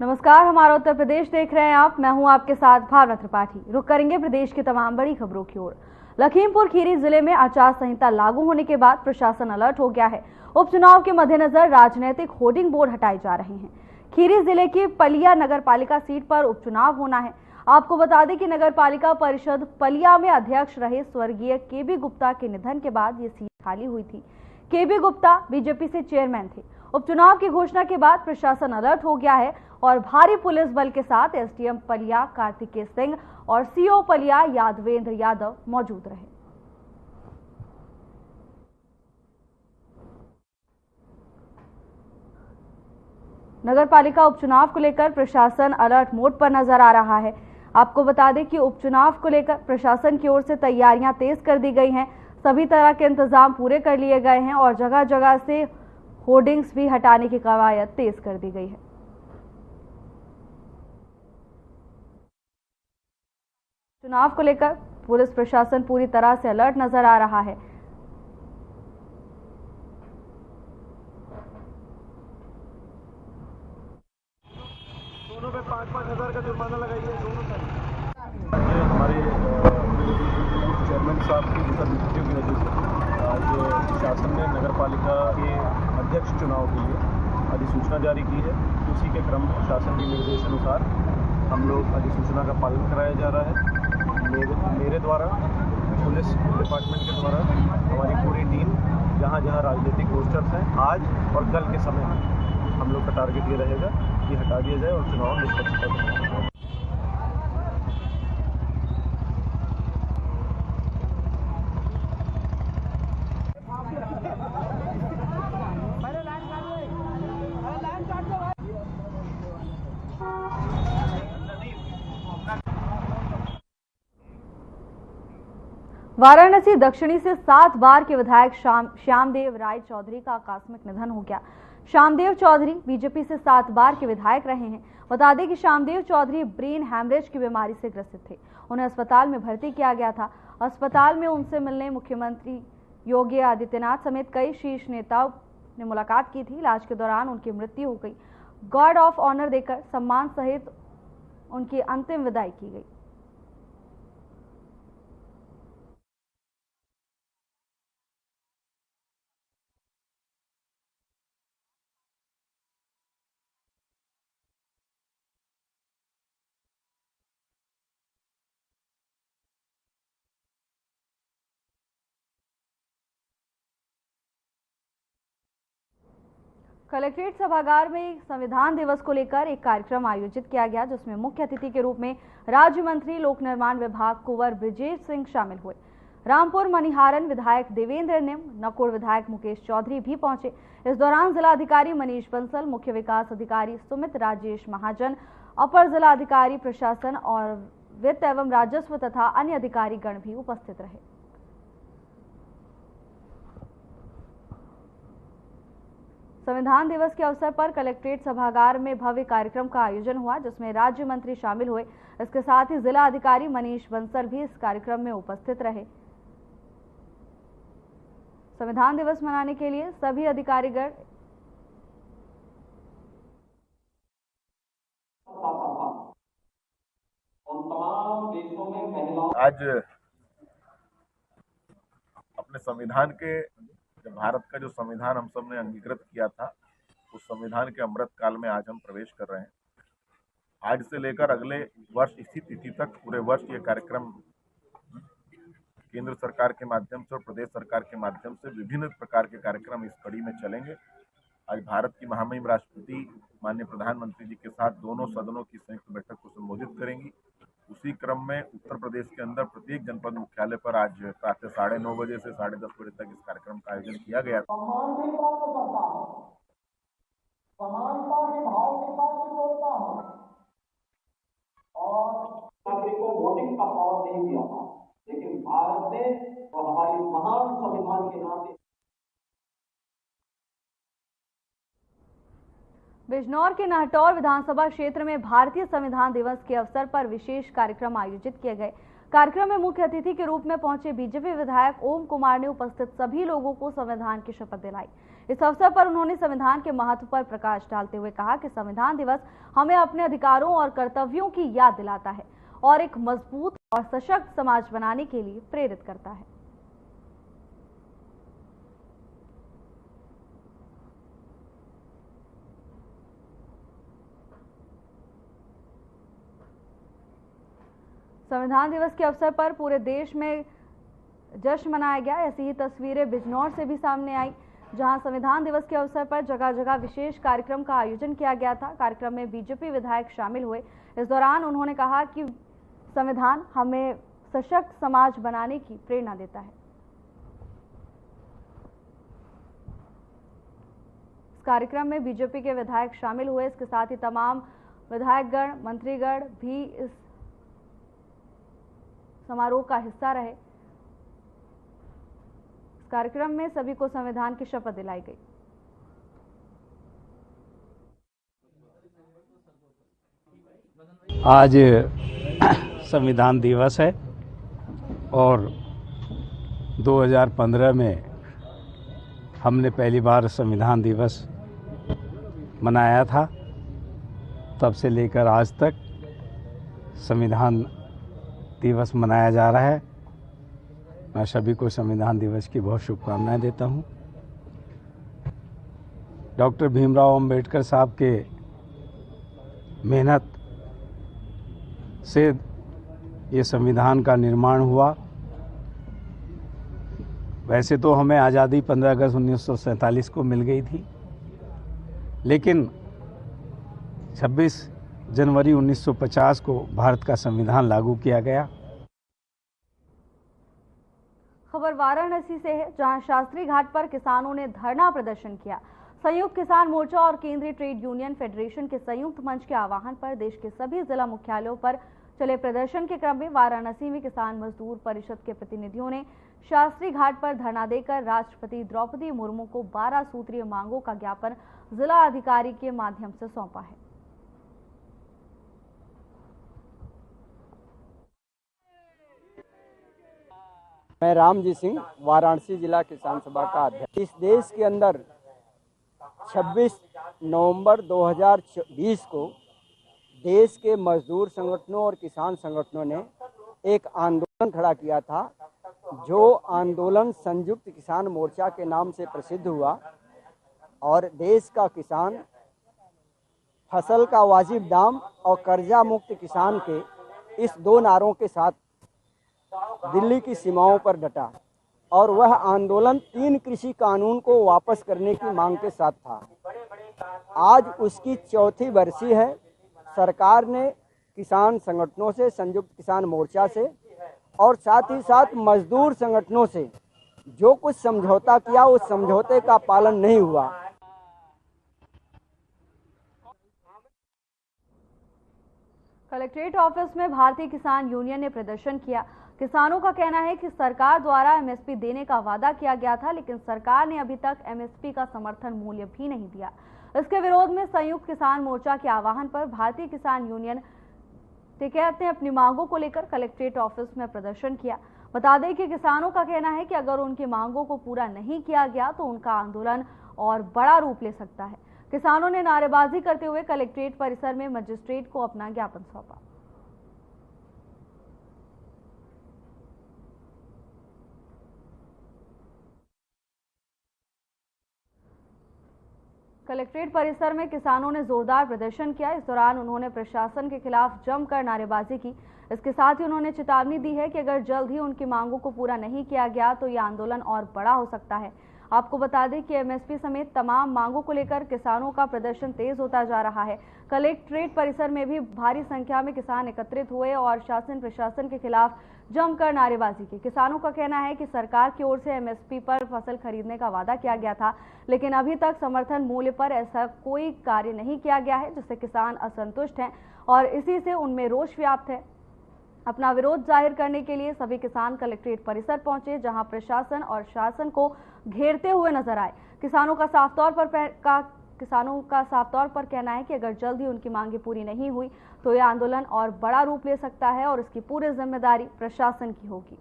नमस्कार, हमारा उत्तर प्रदेश देख रहे हैं आप। मैं हूं आपके साथ भावना त्रिपाठी। रुक करेंगे प्रदेश की तमाम बड़ी खबरों की ओर। लखीमपुर खीरी जिले में आचार संहिता लागू होने के बाद प्रशासन अलर्ट हो गया है। उपचुनाव के मद्देनजर राजनीतिक होर्डिंग बोर्ड हटाए जा रहे हैं। खीरी जिले की पलिया नगर पालिका सीट पर उपचुनाव होना है। आपको बता दें कि नगर पालिका परिषद पलिया में अध्यक्ष रहे स्वर्गीय केबी गुप्ता के निधन के बाद ये सीट खाली हुई थी। केबी गुप्ता बीजेपी से चेयरमैन थे। उपचुनाव की घोषणा के बाद प्रशासन अलर्ट हो गया है और भारी पुलिस बल के साथ एसडीएम पलिया कार्तिकेय सिंह और सीओ पलिया यादवेंद्र यादव मौजूद रहे। नगर पालिका उपचुनाव को लेकर प्रशासन अलर्ट मोड पर नजर आ रहा है। आपको बता दें कि उपचुनाव को लेकर प्रशासन की ओर से तैयारियां तेज कर दी गई हैं। सभी तरह के इंतजाम पूरे कर लिए गए हैं और जगह जगह से होर्डिंग्स भी हटाने की कवायद तेज कर दी गई है। चुनाव को लेकर पुलिस प्रशासन पूरी तरह से अलर्ट नजर आ रहा है। दोनों पे 5,000 का जुर्माना लगाइए दोनों पर। हमारे चेयरमैन साहब की नीतियों की वजह से आज शासन ने नगर पालिका के अध्यक्ष चुनाव के लिए अधिसूचना जारी की है। उसी के क्रम में शासन के निर्देशानुसार हम लोग अधिसूचना का पालन कराया जा रहा है। मेरे द्वारा, पुलिस डिपार्टमेंट के द्वारा हमारी पूरी टीम जहाँ जहाँ राजनीतिक पोस्टर्स हैं आज और कल के समय में हम लोग का टारगेट ये रहेगा कि हटा दिया जाए और चुनाव निष्पक्षता कराया जाए। वाराणसी दक्षिणी से 7 बार के विधायक श्यामदेव राय चौधरी का आकस्मिक निधन हो गया। श्यामदेव चौधरी बीजेपी से 7 बार के विधायक रहे हैं। बता दें कि श्यामदेव चौधरी ब्रेन हैमरेज की बीमारी से ग्रसित थे। उन्हें अस्पताल में भर्ती किया गया था। अस्पताल में उनसे मिलने मुख्यमंत्री योगी आदित्यनाथ समेत कई शीर्ष नेताओं ने मुलाकात की थी। इलाज के दौरान उनकी मृत्यु हो गई। गार्ड ऑफ ऑनर देकर सम्मान सहित उनकी अंतिम विदाई की गई। कलेक्ट्रेट सभागार में संविधान दिवस को लेकर एक कार्यक्रम आयोजित किया गया, जिसमें मुख्य अतिथि के रूप में राज्य मंत्री लोक निर्माण विभाग कुंवर ब्रिजेश सिंह शामिल हुए। रामपुर मनिहारन विधायक देवेंद्र निम, नकुड़ विधायक मुकेश चौधरी भी पहुंचे। इस दौरान जिलाधिकारी मनीष बंसल, मुख्य विकास अधिकारी सुमित राजेश महाजन, अपर जिलाधिकारी प्रशासन और वित्त एवं राजस्व तथा अन्य अधिकारी गण भी उपस्थित रहे। संविधान दिवस के अवसर पर कलेक्ट्रेट सभागार में भव्य कार्यक्रम का आयोजन हुआ, जिसमें राज्य मंत्री शामिल हुए। इसके साथ ही जिला अधिकारी मनीष बंसल भी इस कार्यक्रम में उपस्थित रहे। संविधान दिवस मनाने के लिए सभी अधिकारीगण आज अपने संविधान के, भारत का जो संविधान हम सब ने अंगीकृत किया था, उस संविधान के अमृत काल में आज हम प्रवेश कर रहे हैं। आज से लेकर अगले वर्ष इसी तिथि तक पूरे वर्ष ये कार्यक्रम केंद्र सरकार के माध्यम से और प्रदेश सरकार के माध्यम से विभिन्न प्रकार के कार्यक्रम इस कड़ी में चलेंगे। आज भारत की महामहिम राष्ट्रपति माननीय प्रधानमंत्री जी के साथ दोनों सदनों की संयुक्त बैठक को संबोधित करेंगी। उसी क्रम में उत्तर प्रदेश के अंदर प्रत्येक जनपद मुख्यालय पर आज प्रातः 9:30 बजे से 10:30 बजे तक इस कार्यक्रम का आयोजन किया गया। समानता के भाव के साथ जोड़ता है और नागरिकों को वोटिंग का पावर नहीं दिया था, लेकिन भारत ने और हमारी महान संविधान के नाते। बिजनौर के नाहटौर विधानसभा क्षेत्र में भारतीय संविधान दिवस के अवसर पर विशेष कार्यक्रम आयोजित किए गए। कार्यक्रम में मुख्य अतिथि के रूप में पहुंचे बीजेपी विधायक ओम कुमार ने उपस्थित सभी लोगों को संविधान की शपथ दिलाई। इस अवसर पर उन्होंने संविधान के महत्व पर प्रकाश डालते हुए कहा कि संविधान दिवस हमें अपने अधिकारों और कर्तव्यों की याद दिलाता है और एक मजबूत और सशक्त समाज बनाने के लिए प्रेरित करता है। संविधान दिवस के अवसर पर पूरे देश में जश्न मनाया गया। ऐसी ही तस्वीरें बिजनौर से भी सामने आई, जहां संविधान दिवस के अवसर पर जगह जगह विशेष कार्यक्रम का आयोजन किया गया था। कार्यक्रम में बीजेपी विधायक शामिल हुए। इस दौरान उन्होंने कहा कि संविधान हमें सशक्त समाज बनाने की प्रेरणा देता है। इस कार्यक्रम में बीजेपी के विधायक शामिल हुए। इसके साथ ही तमाम विधायकगण, मंत्रीगण भी इस समारोह का हिस्सा रहे। इस कार्यक्रम में सभी को संविधान की शपथ दिलाई गई। आज संविधान दिवस है और 2015 में हमने पहली बार संविधान दिवस मनाया था। तब से लेकर आज तक संविधान दिवस मनाया जा रहा है। मैं सभी को संविधान दिवस की बहुत शुभकामनाएं देता हूं। डॉक्टर भीमराव अंबेडकर साहब के मेहनत से ये संविधान का निर्माण हुआ। वैसे तो हमें आज़ादी 15 अगस्त 1947 को मिल गई थी, लेकिन 26 जनवरी 1950 को भारत का संविधान लागू किया गया। खबर वाराणसी से है, जहां शास्त्री घाट पर किसानों ने धरना प्रदर्शन किया। संयुक्त किसान मोर्चा और केंद्रीय ट्रेड यूनियन फेडरेशन के संयुक्त मंच के आह्वान पर देश के सभी जिला मुख्यालयों पर चले प्रदर्शन के क्रम में वाराणसी में किसान मजदूर परिषद के प्रतिनिधियों ने शास्त्री घाट पर धरना देकर राष्ट्रपति द्रौपदी मुर्मू को 12 सूत्रीय मांगों का ज्ञापन जिला अधिकारी के माध्यम से सौंपा है। मैं रामजी सिंह, वाराणसी जिला किसान सभा का अध्यक्ष। इस देश के अंदर 26 नवंबर 2020 को देश के मजदूर संगठनों और किसान संगठनों ने एक आंदोलन खड़ा किया था, जो आंदोलन संयुक्त किसान मोर्चा के नाम से प्रसिद्ध हुआ। और देश का किसान फसल का वाजिब दाम और कर्जा मुक्त किसान के इस दो नारों के साथ दिल्ली की सीमाओं पर डटा और वह आंदोलन 3 कृषि कानून को वापस करने की मांग के साथ था। आज उसकी चौथी बरसी है। सरकार ने किसान संगठनों से, संयुक्त किसान मोर्चा से और साथ ही साथ मजदूर संगठनों से जो कुछ समझौता किया, उस समझौते का पालन नहीं हुआ। कलेक्ट्रेट ऑफिस में भारतीय किसान यूनियन ने प्रदर्शन किया। किसानों का कहना है कि सरकार द्वारा एमएसपी देने का वादा किया गया था, लेकिन सरकार ने अभी तक एमएसपी का समर्थन मूल्य भी नहीं दिया। इसके विरोध में संयुक्त किसान मोर्चा के आह्वान पर भारतीय किसान यूनियन टिकैत ने अपनी मांगों को लेकर कलेक्ट्रेट ऑफिस में प्रदर्शन किया। बता दें कि किसानों का कहना है कि अगर उनकी मांगों को पूरा नहीं किया गया तो उनका आंदोलन और बड़ा रूप ले सकता है। किसानों ने नारेबाजी करते हुए कलेक्ट्रेट परिसर में मजिस्ट्रेट को अपना ज्ञापन सौंपा। कलेक्ट्रेट परिसर में किसानों ने जोरदार प्रदर्शन किया। इस दौरान उन्होंने प्रशासन के खिलाफ जमकर नारेबाजी की। इसके साथ ही उन्होंने चेतावनी दी है कि अगर जल्द ही उनकी मांगों को पूरा नहीं किया गया तो ये आंदोलन और बड़ा हो सकता है। आपको बता दें कि एमएसपी समेत तमाम मांगों को लेकर किसानों का प्रदर्शन तेज होता जा रहा है। कलेक्ट्रेट परिसर में भी भारी संख्या में किसान एकत्रित हुए और शासन प्रशासन के खिलाफ जमकर नारेबाजी की। किसानों का कहना है कि सरकार की ओर से एमएसपी पर फसल खरीदने का वादा किया गया था, लेकिन अभी तक समर्थन मूल्य पर ऐसा कोई कार्य नहीं किया गया है, जिससे किसान असंतुष्ट हैं और इसी से उनमें रोष व्याप्त है। अपना विरोध जाहिर करने के लिए सभी किसान कलेक्ट्रेट परिसर पहुंचे, जहां प्रशासन और शासन को घेरते हुए नजर आए। किसानों का साफ तौर पर किसानों का साफ तौर पर कहना है कि अगर जल्द ही उनकी मांगें पूरी नहीं हुई तो यह आंदोलन और बड़ा रूप ले सकता है और इसकी पूरी जिम्मेदारी प्रशासन की होगी।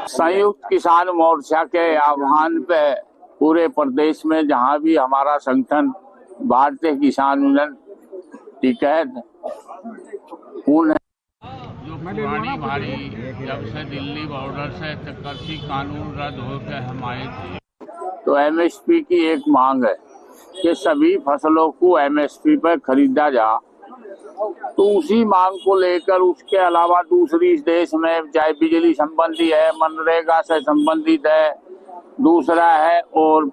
संयुक्त किसान मोर्चा के आह्वान पे पूरे प्रदेश में जहां भी हमारा संगठन भारतीय किसान यूनियन के तहत पूर्ण जो पुरानी भारी जब से दिल्ली बॉर्डर से कृषि कानून रद्द होकर हम आए थे, तो एमएसपी की एक मांग है कि सभी फसलों को एमएसपी पर खरीदा जा। तो उसी मांग को लेकर उसके अलावा दूसरी इस देश में चाहे बिजली संबंधी है, मनरेगा से संबंधित है, दूसरा है और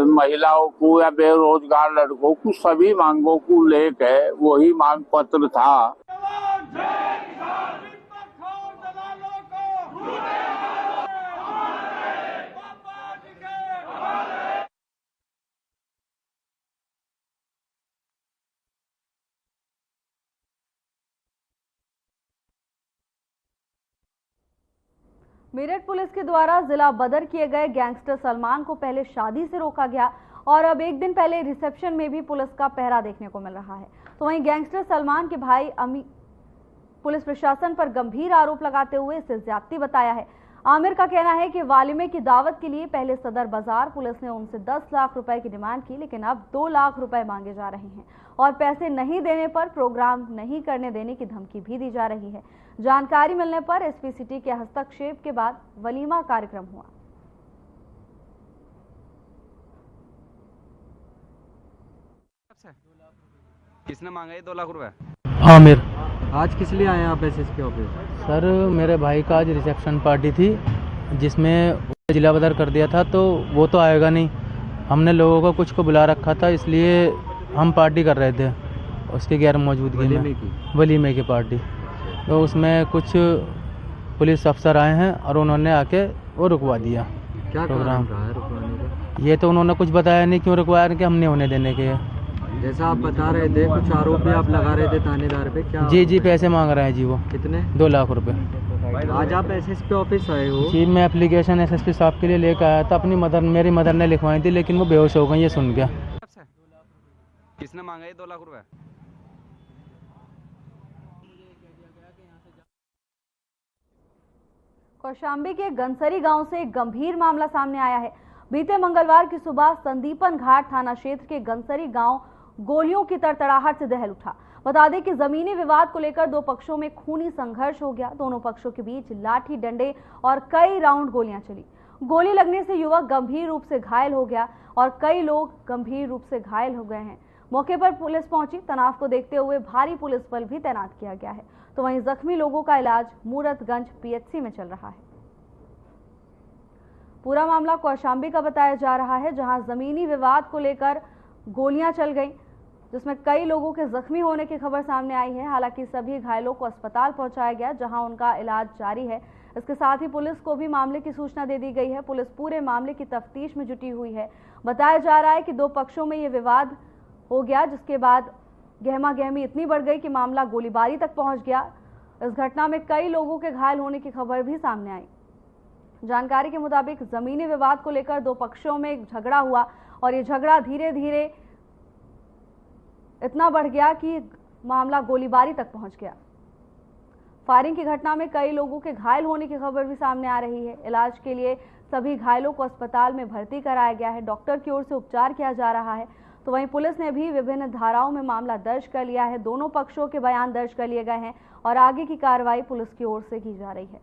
महिलाओं को या बेरोजगार लड़कों को, सभी मांगों को लेकर वही मांग पत्र था। मेरठ पुलिस के द्वारा जिला बदर किए गए गैंगस्टर सलमान को पहले शादी से रोका गया और अब एक दिन पहले रिसेप्शन में भी पुलिस का पहरा देखने को मिल रहा है। तो वहीं गैंगस्टर सलमान के भाई अमी पुलिस प्रशासन पर गंभीर आरोप लगाते हुए इसे ज्यादती बताया है। आमिर का कहना है कि वालिमे की दावत के लिए पहले सदर बाजार पुलिस ने उनसे 10 लाख रुपए की डिमांड की, लेकिन अब 2 लाख रुपए मांगे जा रहे हैं और पैसे नहीं देने पर प्रोग्राम नहीं करने देने की धमकी भी दी जा रही है। जानकारी मिलने पर एसपी सिटी के हस्तक्षेप के बाद वलीमा कार्यक्रम हुआ। किसने मांगा ये 2 लाख रुपए? आमिर। आज किस लिए आए आप एसएसपी ऑफिस? सर मेरे भाई का आज रिसेप्शन पार्टी थी जिसमें जिला बदर कर दिया था, तो वो तो आएगा नहीं। हमने लोगों को कुछ को बुला रखा था, इसलिए हम पार्टी कर रहे थे उसकी गैर मौजूदगी में, वलीमे की पार्टी। तो उसमें कुछ पुलिस अफसर आए हैं और उन्होंने आके वो रुकवा दिया। क्या प्रोग्राम रहा है रुकवाने का? ये तो उन्होंने कुछ बताया नहीं क्यों रुकवाया, कि हमने होने देने के। जैसा आप बता रहे थे कुछ आरोप भी आप लगा रहे थे थानेदार पे, क्या? जी पैसे मांग रहे हैं जी वो। कितने? 2 लाख रुपए। आज आप एसएसपी ऑफिस आए हो? जी मैं एप्लीकेशन एसएसपी साहब के लिए लेकर आया था, अपनी मेरी मदर ने लिखवाई थी, लेकिन वो बेहोश हो गई ये सुन के। किसने मांगा ये 2 लाख रुपए? कौशाम्बी के गंसरी गांव से एक गंभीर मामला सामने आया है। बीते मंगलवार की सुबह संदीपन घाट थाना क्षेत्र के गंसरी गांव गोलियों की तड़तड़ाहट से दहल उठा। बता दें कि जमीनी विवाद को लेकर 2 पक्षों में खूनी संघर्ष हो गया। दोनों पक्षों के बीच लाठी डंडे और कई राउंड गोलियां चली। गोली लगने से युवक गंभीर रूप से घायल हो गया और कई लोग गंभीर रूप से घायल हो गए हैं। मौके पर पुलिस पहुंची। तनाव को देखते हुए भारी पुलिस बल भी तैनात किया गया है। तो वहीं जख्मी लोगों का इलाज मूरतगंज पीएचसी में चल रहा है। पूरा मामला कौशाम्बी का बताया जा रहा है, जहां जमीनी विवाद को लेकर गोलियां चल गईं, जिसमें कई लोगों के जख्मी होने की खबर सामने आई है। हालांकि सभी घायलों को अस्पताल पहुंचाया गया, जहां उनका इलाज जारी है। इसके साथ ही पुलिस को भी मामले की सूचना दे दी गई है। पुलिस पूरे मामले की तफ्तीश में जुटी हुई है। बताया जा रहा है कि 2 पक्षों में ये विवाद हो गया, जिसके बाद गहमा गहमी इतनी बढ़ गई कि मामला गोलीबारी तक पहुंच गया। इस घटना में कई लोगों के घायल होने की खबर भी सामने आई। जानकारी के मुताबिक जमीनी विवाद को लेकर 2 पक्षों में झगड़ा हुआ और ये झगड़ा धीरे धीरे इतना बढ़ गया कि मामला गोलीबारी तक पहुंच गया। फायरिंग की घटना में कई लोगों के घायल होने की खबर भी सामने आ रही है। इलाज के लिए सभी घायलों को अस्पताल में भर्ती कराया गया है। डॉक्टर की ओर से उपचार किया जा रहा है। तो वहीं पुलिस ने भी विभिन्न धाराओं में मामला दर्ज कर लिया है। दोनों पक्षों के बयान दर्ज कर लिए गए हैं और आगे की कार्रवाई पुलिस की ओर से की जा रही है।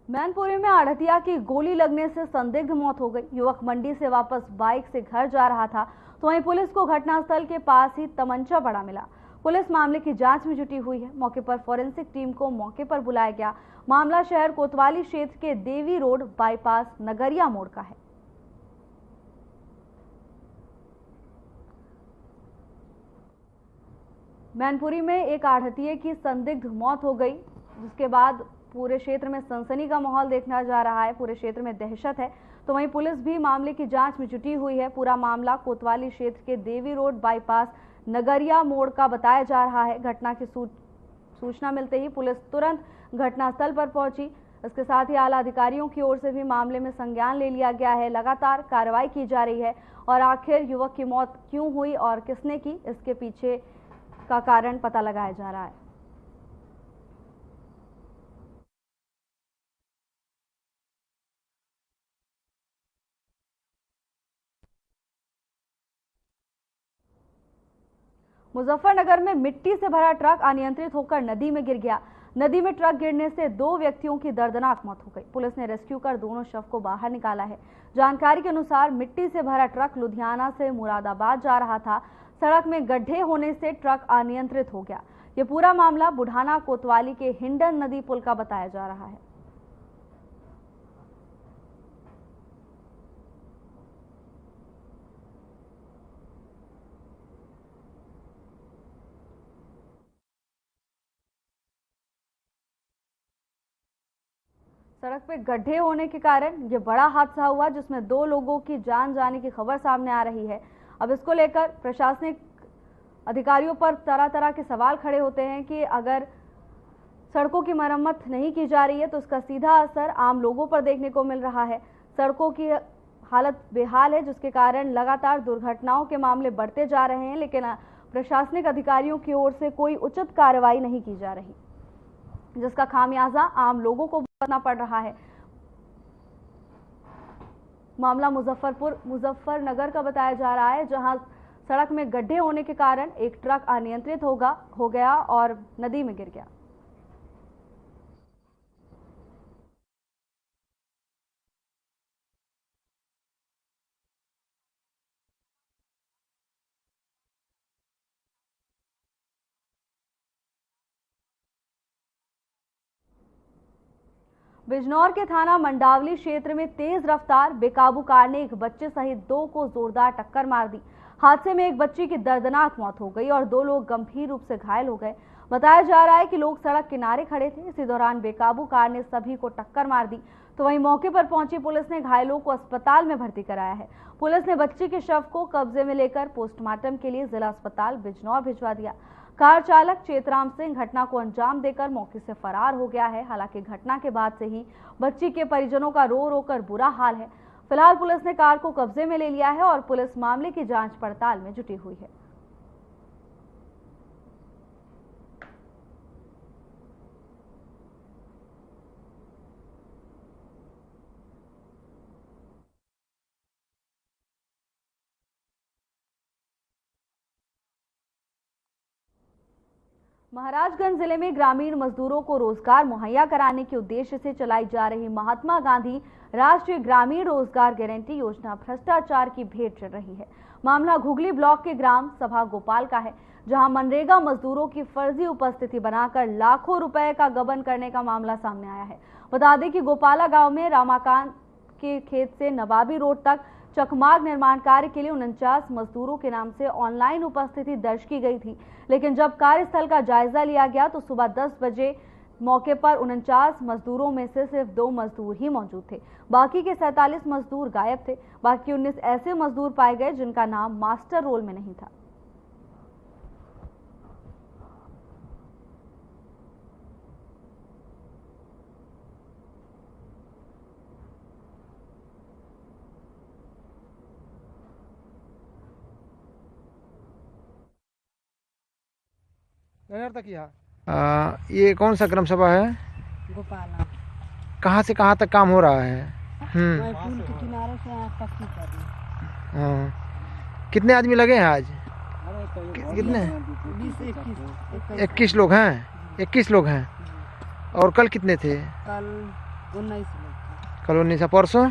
मैनपुरी में आढ़तिया की गोली लगने से संदिग्ध मौत हो गई। युवक मंडी से वापस बाइक से घर जा रहा था, तो वहीं पुलिस को घटनास्थल के पास ही तमंचा पड़ा मिला। पुलिस मामले की जांच में जुटी हुई है। मौके पर फोरेंसिक टीम को मौके पर बुलाया गया। मामला शहर कोतवाली क्षेत्र के देवी रोड बाईपास नगरिया मोड़ का है। मैनपुरी में एक आढ़तिये की संदिग्ध मौत हो गई, जिसके बाद पूरे क्षेत्र में सनसनी का माहौल देखा जा रहा है, पूरे क्षेत्र में दहशत है। तो वहीं पुलिस भी मामले की जांच में जुटी हुई है। पूरा मामला कोतवाली क्षेत्र के देवी रोड बाईपास नगरिया मोड़ का बताया जा रहा है। घटना की सूचना मिलते ही पुलिस तुरंत घटनास्थल पर पहुंची। इसके साथ ही आला अधिकारियों की ओर से भी मामले में संज्ञान ले लिया गया है। लगातार कार्रवाई की जा रही है और आखिर युवक की मौत क्यों हुई और किसने की, इसके पीछे का कारण पता लगाया जा रहा है। मुजफ्फरनगर में मिट्टी से भरा ट्रक अनियंत्रित होकर नदी में गिर गया। नदी में ट्रक गिरने से 2 व्यक्तियों की दर्दनाक मौत हो गई। पुलिस ने रेस्क्यू कर दोनों शव को बाहर निकाला है। जानकारी के अनुसार मिट्टी से भरा ट्रक लुधियाना से मुरादाबाद जा रहा था। सड़क में गड्ढे होने से ट्रक अनियंत्रित हो गया। ये पूरा मामला बुढ़ाना कोतवाली के हिंडन नदी पुल का बताया जा रहा है। सड़क पे गड्ढे होने के कारण ये बड़ा हादसा हुआ, जिसमें 2 लोगों की जान जाने की खबर सामने आ रही है। अब इसको लेकर प्रशासनिक अधिकारियों पर तरह तरह के सवाल खड़े होते हैं कि अगर सड़कों की मरम्मत नहीं की जा रही है तो उसका सीधा असर आम लोगों पर देखने को मिल रहा है। सड़कों की हालत बेहाल है, जिसके कारण लगातार दुर्घटनाओं के मामले बढ़ते जा रहे हैं, लेकिन प्रशासनिक अधिकारियों की ओर से कोई उचित कार्रवाई नहीं की जा रही, जिसका खामियाजा आम लोगों को भुगतना पड़ रहा है। मामला मुजफ्फरनगर का बताया जा रहा है, जहां सड़क में गड्ढे होने के कारण एक ट्रक अनियंत्रित हो गया और नदी में गिर गया। बिजनौर के थाना मंडावली क्षेत्र में तेज रफ्तार बेकाबू कार ने एक बच्चे सहित 2 को जोरदार टक्कर मार दी। हादसे में एक बच्ची की दर्दनाक मौत हो गई और 2 लोग गंभीर रूप से घायल हो गए। बताया जा रहा है कि लोग सड़क किनारे खड़े थे। इसी दौरान बेकाबू कार ने सभी को टक्कर मार दी। तो वहीं मौके पर पहुंची पुलिस ने घायलों को अस्पताल में भर्ती कराया है। पुलिस ने बच्ची के शव को कब्जे में लेकर पोस्टमार्टम के लिए जिला अस्पताल बिजनौर भिजवा दिया। कार चालक चेतराम सिंह घटना को अंजाम देकर मौके से फरार हो गया है। हालांकि घटना के बाद से ही बच्ची के परिजनों का रो रो कर बुरा हाल है। फिलहाल पुलिस ने कार को कब्जे में ले लिया है और पुलिस मामले की जांच पड़ताल में जुटी हुई है। महाराजगंज जिले में ग्रामीण मजदूरों को रोजगार मुहैया कराने के उद्देश्य से चलाई जा रही महात्मा गांधी राष्ट्रीय ग्रामीण रोजगार गारंटी योजना भ्रष्टाचार की भेंट चढ़ रही है। मामला घुगली ब्लॉक के ग्राम सभा गोपाल का है, जहां मनरेगा मजदूरों की फर्जी उपस्थिति बनाकर लाखों रुपए का गबन करने का मामला सामने आया है। बता दें कि गोपाला गांव में रामाकांत के खेत से नवाबी रोड तक चकमार्ग निर्माण कार्य के लिए 49 मजदूरों के नाम से ऑनलाइन उपस्थिति दर्ज की गई थी, लेकिन जब कार्यस्थल का जायजा लिया गया तो सुबह 10 बजे मौके पर 49 मजदूरों में से सिर्फ 2 मजदूर ही मौजूद थे। बाकी के 47 मजदूर गायब थे। बाकी 19 ऐसे मजदूर पाए गए जिनका नाम मास्टर रोल में नहीं था। ये कौन सा ग्राम सभा है? गोपाला। कहाँ से कहाँ तक काम हो रहा है? मैं पुल के किनारे से यहाँ तक की कर रही हूँ। हाँ, कितने आदमी लगे हैं आज? कितने? 21 लोग हैं। 21 लोग हैं। और कल कितने थे? कल 19 लोग। कल 19। परसों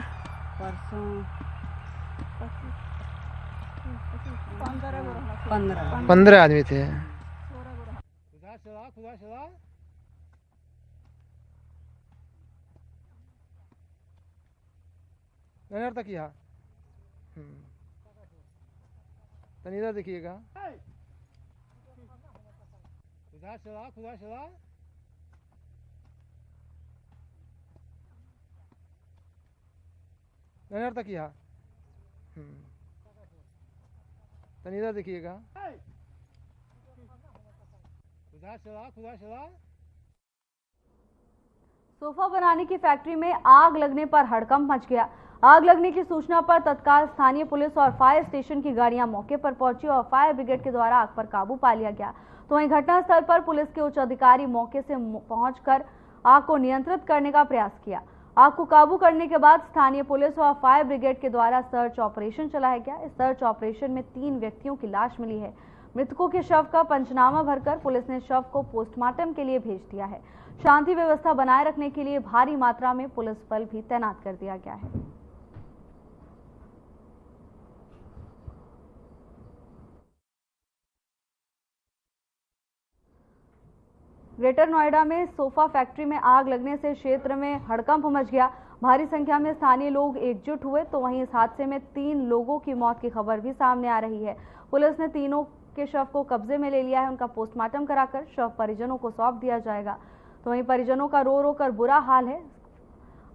15 आदमी थे। तक यहाँ इधर देखिएगा। खुदा नहर तक यहाँ। तो इधर देखिएगा। खुदा चला। सोफा बनाने की फैक्ट्री में आग लगने पर हड़कंप मच गया। आग लगने की सूचना पर तत्काल स्थानीय पुलिस और फायर स्टेशन की गाड़ियां मौके पर पहुंची और फायर ब्रिगेड के द्वारा आग पर काबू पा लिया गया। तो वहीं घटनास्थल पर पुलिस के उच्च अधिकारी मौके से पहुंचकर आग को नियंत्रित करने का प्रयास किया। आग को काबू करने के बाद स्थानीय पुलिस और फायर ब्रिगेड के द्वारा सर्च ऑपरेशन चलाया गया। इस सर्च ऑपरेशन में 3 व्यक्तियों की लाश मिली है। मृतकों के शव का पंचनामा भरकर पुलिस ने शव को पोस्टमार्टम के लिए भेज दिया है। शांति व्यवस्था बनाए रखने के लिए भारी मात्रा में पुलिस बल भी तैनात कर दिया गया है। ग्रेटर नोएडा में सोफा फैक्ट्री में आग लगने से क्षेत्र में हड़कंप मच गया। भारी संख्या में स्थानीय लोग एकजुट हुए तो वहीं इस हादसे में 3 लोगों की मौत की खबर भी सामने आ रही है। पुलिस ने तीनों के शव को कब्जे में ले लिया है। उनका पोस्टमार्टम कराकर शव परिजनों को सौंप दिया जाएगा। तो वहीं परिजनों का रो कर बुरा हाल है।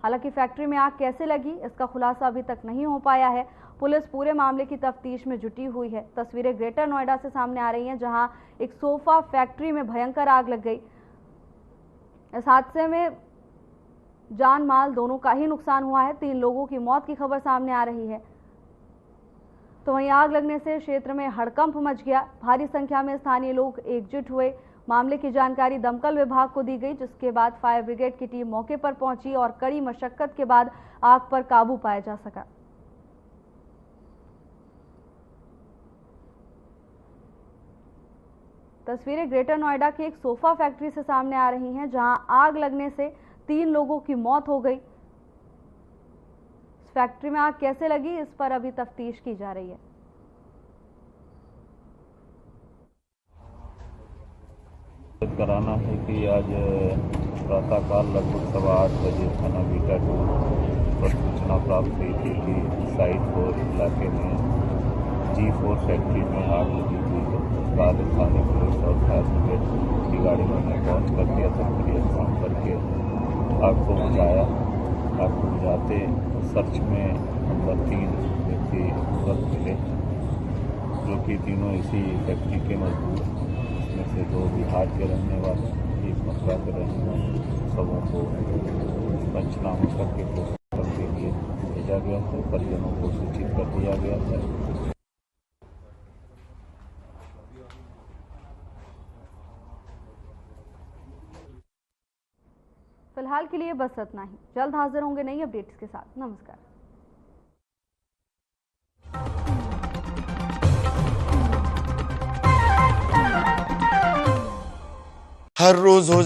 हालांकि फैक्ट्री में आग कैसे लगी इसका खुलासा अभी तक नहीं हो पाया है। पुलिस पूरे मामले की तफ्तीश में जुटी हुई है। तस्वीरें ग्रेटर नोएडा से सामने आ रही हैं, जहां एक सोफा फैक्ट्री में भयंकर आग लग गई। इस हादसे में जान माल दोनों का ही नुकसान हुआ है। 3 लोगों की मौत की खबर सामने आ रही है। तो वहीं आग लगने से क्षेत्र में हड़कंप मच गया। भारी संख्या में स्थानीय लोग एकजुट हुए। मामले की जानकारी दमकल विभाग को दी गई, जिसके बाद फायर ब्रिगेड की टीम मौके पर पहुंची और कड़ी मशक्कत के बाद आग पर काबू पाया जा सका। तस्वीरें ग्रेटर नोएडा की एक सोफा फैक्ट्री से सामने आ रही हैं, जहां आग लगने से 3 लोगों की मौत हो गई। फैक्ट्री में आग कैसे लगी इस पर अभी तफ्तीश की जा रही है। कराना है कि आज प्रातःकाल लगभग 8:15 बजे थाना बीटा पर सूचना प्राप्त हुई थी कि साइट 4 इलाके में G4 फैक्ट्री में आग लगी थी। तो बाद स्थानीय पुलिस और फायर ब्रिगेड की गाड़ी में पहुँच कर दिया था, काम करके आग को बुझाया। आग को बुझाते सर्च में नंबर 3 व्यक्ति तुरंत मिले, जो कि तीनों इसी फैक्ट्री के मजदूर, इसमें से 2 बिहार के रहने वाले, 1 मथुरा के रहने वाले। सबों को पंचनामा करके पोस्टमार्टम के लिए भेजा गया था। परिजनों को सूचित कर दिया गया था। फिलहाल के लिए बस इतना ही। जल्द हाजिर होंगे नई अपडेट्स के साथ। नमस्कार। हर रोज हो